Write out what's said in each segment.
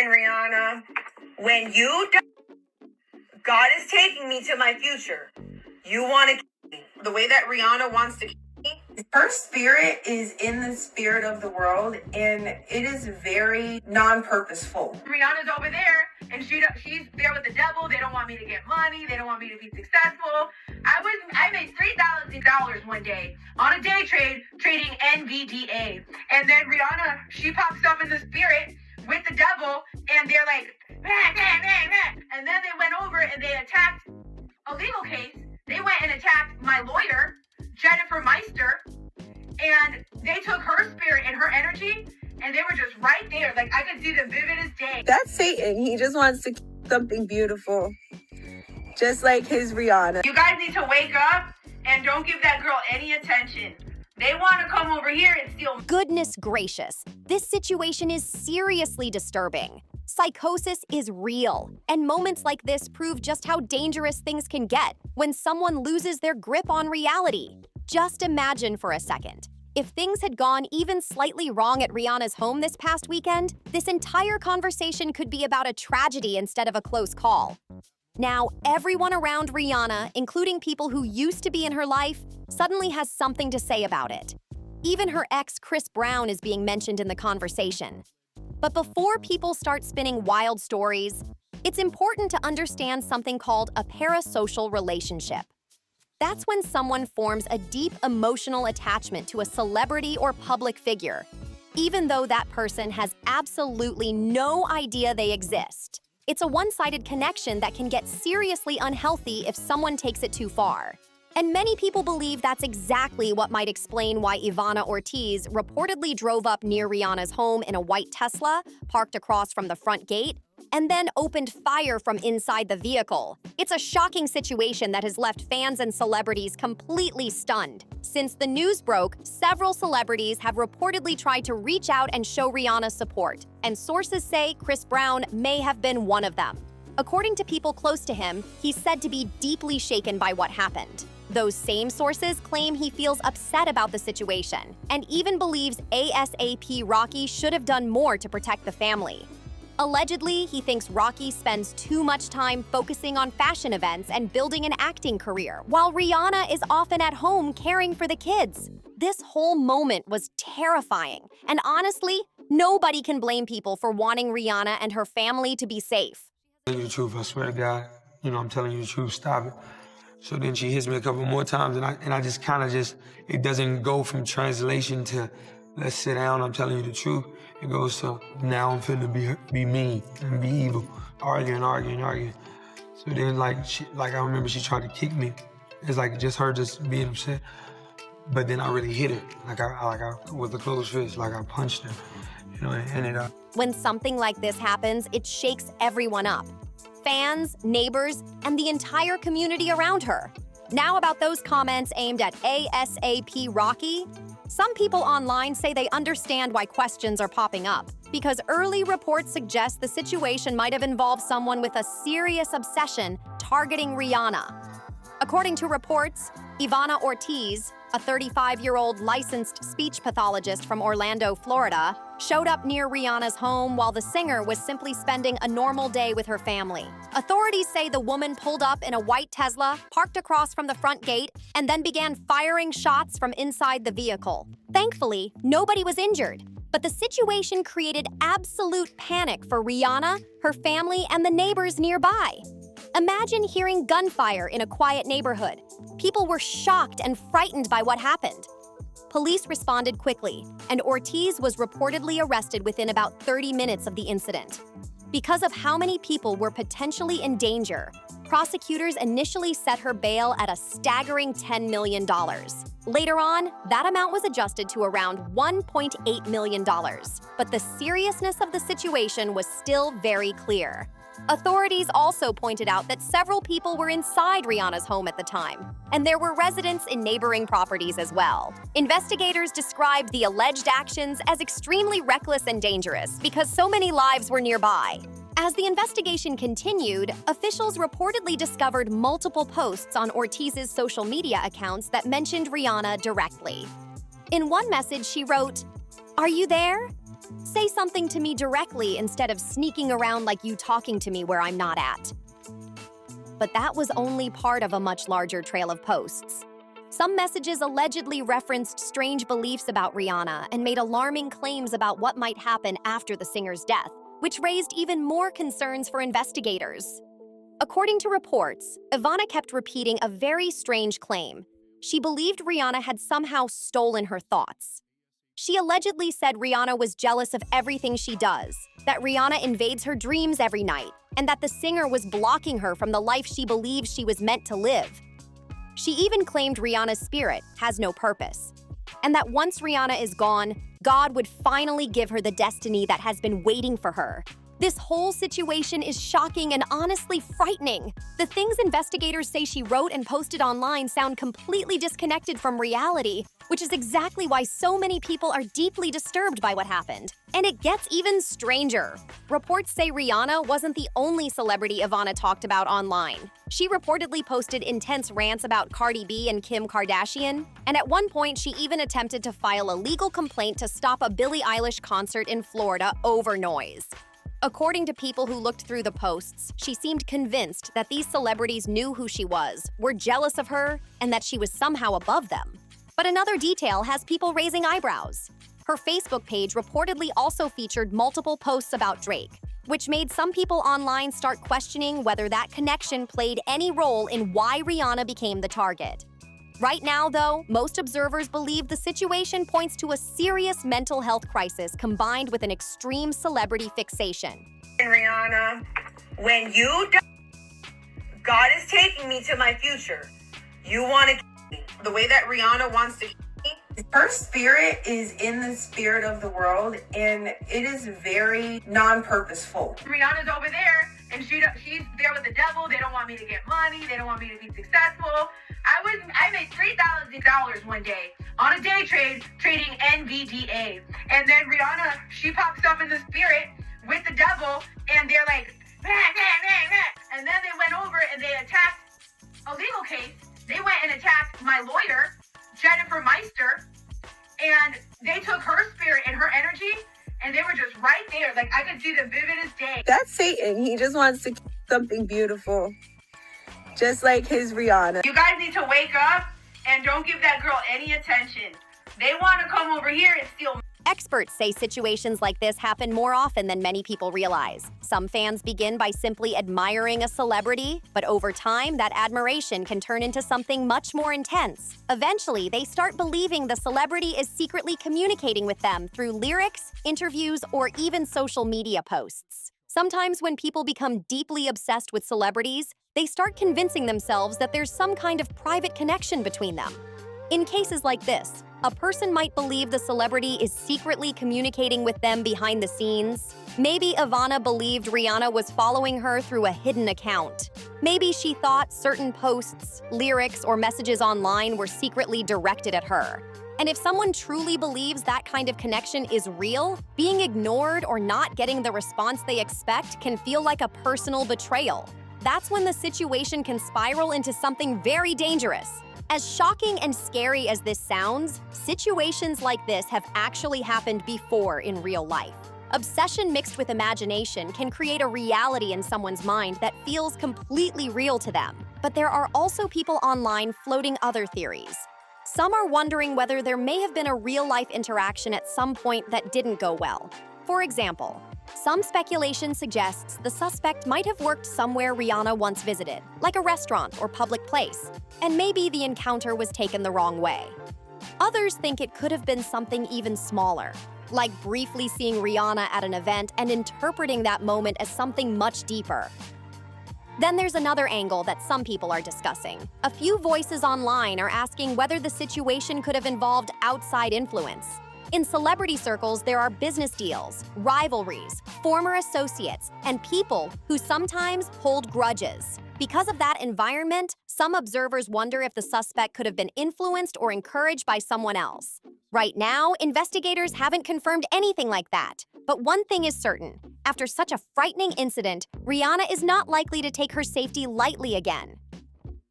Rihanna, when you die, God is taking me to my future. You want to kill me the way that Rihanna wants to kill me? Her spirit is in the spirit of the world, and it is very non-purposeful. Rihanna's over there, and she's there with the devil. They don't want me to get money. They don't want me to be successful. I made $3,000 one day on a day trade trading NVDA, and then Rihanna, she pops up in the spirit with the devil, and they're like, bah, bah, bah, bah. And then they went over and they attacked a legal case. They went and attacked my lawyer, Jennifer Meister, and they took her spirit and her energy, and they were just right there. Like, I could see them vivid as day. That's Satan. He just wants to keep something beautiful, just like his Rihanna. You guys need to wake up and don't give that girl any attention. They want to come over here and steal. Goodness gracious, this situation is seriously disturbing. Psychosis is real, and moments like this prove just how dangerous things can get when someone loses their grip on reality. Just imagine for a second. If things had gone even slightly wrong at Rihanna's home this past weekend, this entire conversation could be about a tragedy instead of a close call. Now, everyone around Rihanna, including people who used to be in her life, suddenly has something to say about it. Even her ex, Chris Brown, is being mentioned in the conversation. But before people start spinning wild stories, it's important to understand something called a parasocial relationship. That's when someone forms a deep emotional attachment to a celebrity or public figure, even though that person has absolutely no idea they exist. It's a one-sided connection that can get seriously unhealthy if someone takes it too far. And many people believe that's exactly what might explain why Ivana Ortiz reportedly drove up near Rihanna's home in a white Tesla, parked across from the front gate, and then opened fire from inside the vehicle. It's a shocking situation that has left fans and celebrities completely stunned. Since the news broke, several celebrities have reportedly tried to reach out and show Rihanna support, and sources say Chris Brown may have been one of them. According to people close to him, he's said to be deeply shaken by what happened. Those same sources claim he feels upset about the situation and even believes ASAP Rocky should have done more to protect the family. Allegedly, he thinks Rocky spends too much time focusing on fashion events and building an acting career, while Rihanna is often at home caring for the kids. This whole moment was terrifying, and honestly, nobody can blame people for wanting Rihanna and her family to be safe. I'm telling you the truth, I swear to God. I'm telling you the truth, stop it. So then she hits me a couple more times, and I just kind of it doesn't go from translation to let's sit down, I'm telling you the truth. It goes to now I'm finna be mean and be evil, arguing. So then I remember she tried to kick me. It's like just her just being upset. But then I really hit her, I with a closed fist, like I punched her, and ended up. When something like this happens, it shakes everyone up. Fans, neighbors, and the entire community around her. Now about those comments aimed at ASAP Rocky. Some people online say they understand why questions are popping up, because early reports suggest the situation might have involved someone with a serious obsession targeting Rihanna. According to reports, Ivana Ortiz, a 35-year-old licensed speech pathologist from Orlando, Florida, showed up near Rihanna's home while the singer was simply spending a normal day with her family. Authorities say the woman pulled up in a white Tesla, parked across from the front gate, and then began firing shots from inside the vehicle. Thankfully, nobody was injured, but the situation created absolute panic for Rihanna, her family, and the neighbors nearby. Imagine hearing gunfire in a quiet neighborhood. People were shocked and frightened by what happened. Police responded quickly, and Ortiz was reportedly arrested within about 30 minutes of the incident. Because of how many people were potentially in danger, prosecutors initially set her bail at a staggering $10 million. Later on, that amount was adjusted to around $1.8 million, but the seriousness of the situation was still very clear. Authorities also pointed out that several people were inside Rihanna's home at the time, and there were residents in neighboring properties as well. Investigators described the alleged actions as extremely reckless and dangerous because so many lives were nearby. As the investigation continued, officials reportedly discovered multiple posts on Ortiz's social media accounts that mentioned Rihanna directly. In one message, she wrote, "Are you there? Say something to me directly instead of sneaking around like you talking to me where I'm not at. But that was only part of a much larger trail of posts. Some messages allegedly referenced strange beliefs about Rihanna and made alarming claims about what might happen after the singer's death, which raised even more concerns for investigators. According to reports, Ivana kept repeating a very strange claim. She believed Rihanna had somehow stolen her thoughts. She allegedly said Rihanna was jealous of everything she does, that Rihanna invades her dreams every night, and that the singer was blocking her from the life she believes she was meant to live. She even claimed Rihanna's spirit has no purpose, and that once Rihanna is gone, God would finally give her the destiny that has been waiting for her. This whole situation is shocking and honestly frightening. The things investigators say she wrote and posted online sound completely disconnected from reality, which is exactly why so many people are deeply disturbed by what happened. And it gets even stranger. Reports say Rihanna wasn't the only celebrity Ivana talked about online. She reportedly posted intense rants about Cardi B and Kim Kardashian, and at one point she even attempted to file a legal complaint to stop a Billie Eilish concert in Florida over noise. According to people who looked through the posts, she seemed convinced that these celebrities knew who she was, were jealous of her, and that she was somehow above them. But another detail has people raising eyebrows. Her Facebook page reportedly also featured multiple posts about Drake, which made some people online start questioning whether that connection played any role in why Rihanna became the target. Right now, though, most observers believe the situation points to a serious mental health crisis combined with an extreme celebrity fixation. Rihanna, when you die, God is taking me to my future. You want to kill me the way that Rihanna wants to kill me? Her spirit is in the spirit of the world, and it is very non-purposeful. Rihanna's over there, and she's there with the devil. They don't want me to get money. They don't want me to be successful. I made $3,000 one day on a day trade trading NVDA. And then Rihanna, she pops up in the spirit with the devil, and they're like, "Meh, meh, meh, meh." And then they went over and they attacked a legal case. They went and attacked my lawyer, Jennifer Meister, and they took her spirit and her energy, and they were just right there. Like, I could see them vivid as day. That's Satan. He just wants to keep something beautiful. Just like his Rihanna. You guys need to wake up and don't give that girl any attention. They want to come over here and steal. Experts say situations like this happen more often than many people realize. Some fans begin by simply admiring a celebrity, but over time, that admiration can turn into something much more intense. Eventually, they start believing the celebrity is secretly communicating with them through lyrics, interviews, or even social media posts. Sometimes when people become deeply obsessed with celebrities, they start convincing themselves that there's some kind of private connection between them. In cases like this, a person might believe the celebrity is secretly communicating with them behind the scenes. Maybe Ivana believed Rihanna was following her through a hidden account. Maybe she thought certain posts, lyrics, or messages online were secretly directed at her. And if someone truly believes that kind of connection is real, being ignored or not getting the response they expect can feel like a personal betrayal. That's when the situation can spiral into something very dangerous. As shocking and scary as this sounds, situations like this have actually happened before in real life. Obsession mixed with imagination can create a reality in someone's mind that feels completely real to them. But there are also people online floating other theories. Some are wondering whether there may have been a real-life interaction at some point that didn't go well. For example, some speculation suggests the suspect might have worked somewhere Rihanna once visited, like a restaurant or public place, and maybe the encounter was taken the wrong way. Others think it could have been something even smaller, like briefly seeing Rihanna at an event and interpreting that moment as something much deeper. Then there's another angle that some people are discussing. A few voices online are asking whether the situation could have involved outside influence. In celebrity circles, there are business deals, rivalries, former associates, and people who sometimes hold grudges. Because of that environment, some observers wonder if the suspect could have been influenced or encouraged by someone else. Right now, investigators haven't confirmed anything like that. But one thing is certain. After such a frightening incident, Rihanna is not likely to take her safety lightly again.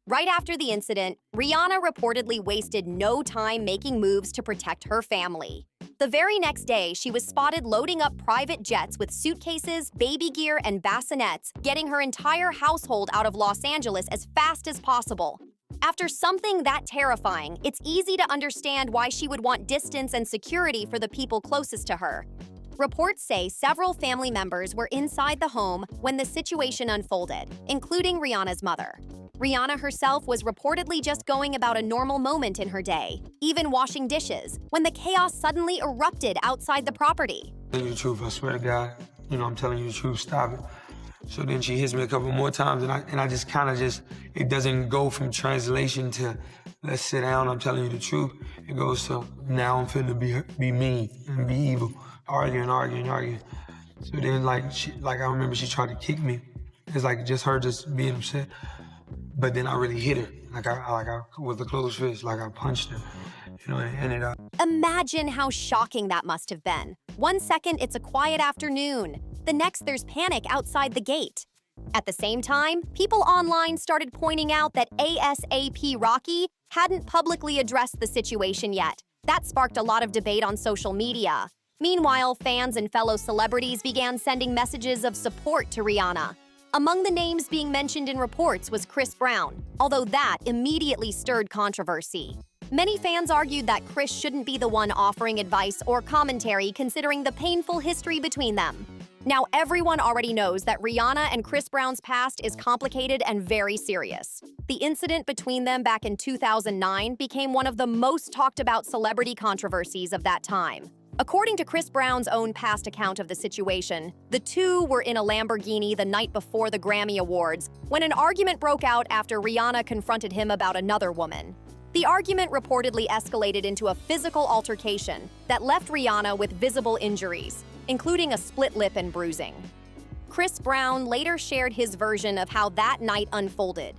Right after the incident, Rihanna reportedly wasted no time making moves to protect her family. The very next day, she was spotted loading up private jets with suitcases, baby gear, and bassinets, getting her entire household out of Los Angeles as fast as possible. After something that terrifying, it's easy to understand why she would want distance and security for the people closest to her. Reports say several family members were inside the home when the situation unfolded, including Rihanna's mother. Rihanna herself was reportedly just going about a normal moment in her day, even washing dishes, when the chaos suddenly erupted outside the property. Tell you the truth, I swear to God. I'm telling you the truth, stop it. So then she hits me a couple more times, and I just kind of it doesn't go from translation to let's sit down, I'm telling you the truth. It goes to now I'm finna be mean and be evil, arguing. So then I remember she tried to kick me. It's like just her just being upset. But then I really hit her, I with a closed fist, like I punched her, and ended up. Imagine how shocking that must have been. 1 second, it's a quiet afternoon. The next, there's panic outside the gate. At the same time, people online started pointing out that ASAP Rocky hadn't publicly addressed the situation yet. That sparked a lot of debate on social media. Meanwhile, fans and fellow celebrities began sending messages of support to Rihanna. Among the names being mentioned in reports was Chris Brown, although that immediately stirred controversy. Many fans argued that Chris shouldn't be the one offering advice or commentary considering the painful history between them. Now, everyone already knows that Rihanna and Chris Brown's past is complicated and very serious. The incident between them back in 2009 became one of the most talked about celebrity controversies of that time. According to Chris Brown's own past account of the situation, the two were in a Lamborghini the night before the Grammy Awards when an argument broke out after Rihanna confronted him about another woman. The argument reportedly escalated into a physical altercation that left Rihanna with visible injuries, including a split lip and bruising. Chris Brown later shared his version of how that night unfolded.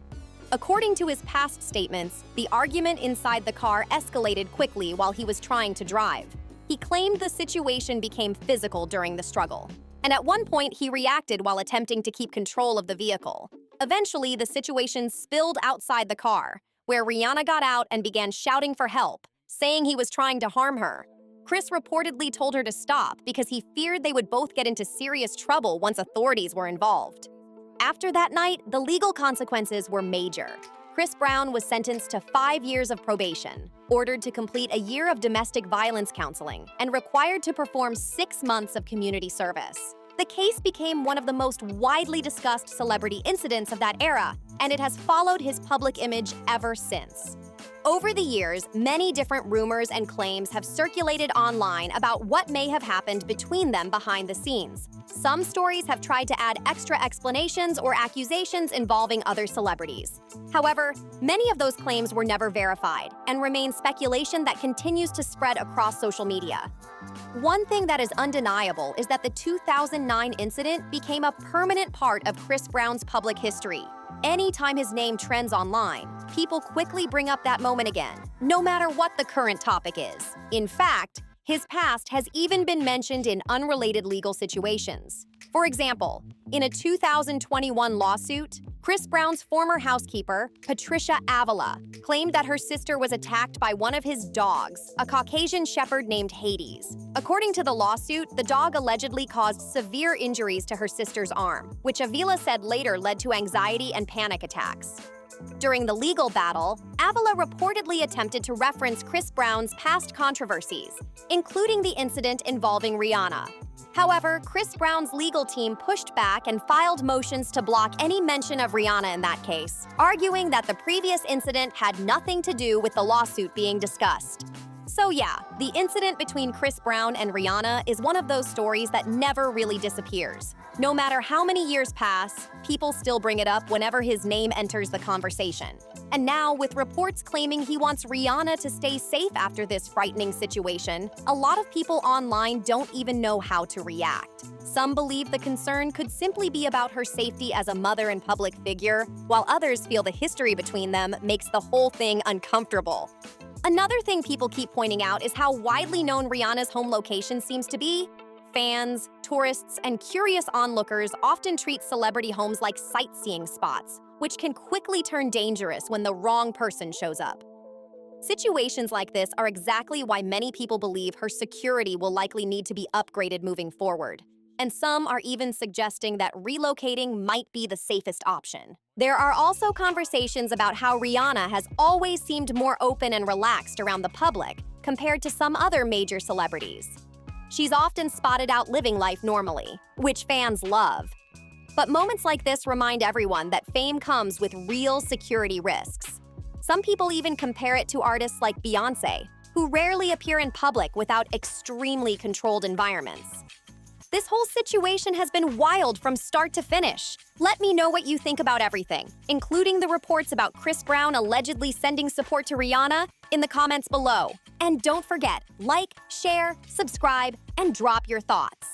According to his past statements, the argument inside the car escalated quickly while he was trying to drive. He claimed the situation became physical during the struggle, and at one point he reacted while attempting to keep control of the vehicle. Eventually, the situation spilled outside the car, where Rihanna got out and began shouting for help, saying he was trying to harm her. Chris reportedly told her to stop because he feared they would both get into serious trouble once authorities were involved. After that night, the legal consequences were major. Chris Brown was sentenced to 5 years of probation, ordered to complete a year of domestic violence counseling, and required to perform 6 months of community service. The case became one of the most widely discussed celebrity incidents of that era, and it has followed his public image ever since. Over the years, many different rumors and claims have circulated online about what may have happened between them behind the scenes. Some stories have tried to add extra explanations or accusations involving other celebrities. However, many of those claims were never verified and remain speculation that continues to spread across social media. One thing that is undeniable is that the 2009 incident became a permanent part of Chris Brown's public history. Anytime his name trends online, people quickly bring up that moment again, no matter what the current topic is. In fact, his past has even been mentioned in unrelated legal situations. For example, in a 2021 lawsuit, Chris Brown's former housekeeper, Patricia Avila, claimed that her sister was attacked by one of his dogs, a Caucasian shepherd named Hades. According to the lawsuit, the dog allegedly caused severe injuries to her sister's arm, which Avila said later led to anxiety and panic attacks. During the legal battle, Avila reportedly attempted to reference Chris Brown's past controversies, including the incident involving Rihanna. However, Chris Brown's legal team pushed back and filed motions to block any mention of Rihanna in that case, arguing that the previous incident had nothing to do with the lawsuit being discussed. So yeah, the incident between Chris Brown and Rihanna is one of those stories that never really disappears. No matter how many years pass, people still bring it up whenever his name enters the conversation. And now, with reports claiming he wants Rihanna to stay safe after this frightening situation, a lot of people online don't even know how to react. Some believe the concern could simply be about her safety as a mother and public figure, while others feel the history between them makes the whole thing uncomfortable. Another thing people keep pointing out is how widely known Rihanna's home location seems to be. Fans, tourists, and curious onlookers often treat celebrity homes like sightseeing spots, which can quickly turn dangerous when the wrong person shows up. Situations like this are exactly why many people believe her security will likely need to be upgraded moving forward. And some are even suggesting that relocating might be the safest option. There are also conversations about how Rihanna has always seemed more open and relaxed around the public compared to some other major celebrities. She's often spotted out living life normally, which fans love. But moments like this remind everyone that fame comes with real security risks. Some people even compare it to artists like Beyoncé, who rarely appear in public without extremely controlled environments. This whole situation has been wild from start to finish. Let me know what you think about everything, including the reports about Chris Brown allegedly sending support to Rihanna, in the comments below. And don't forget, like, share, subscribe, and drop your thoughts.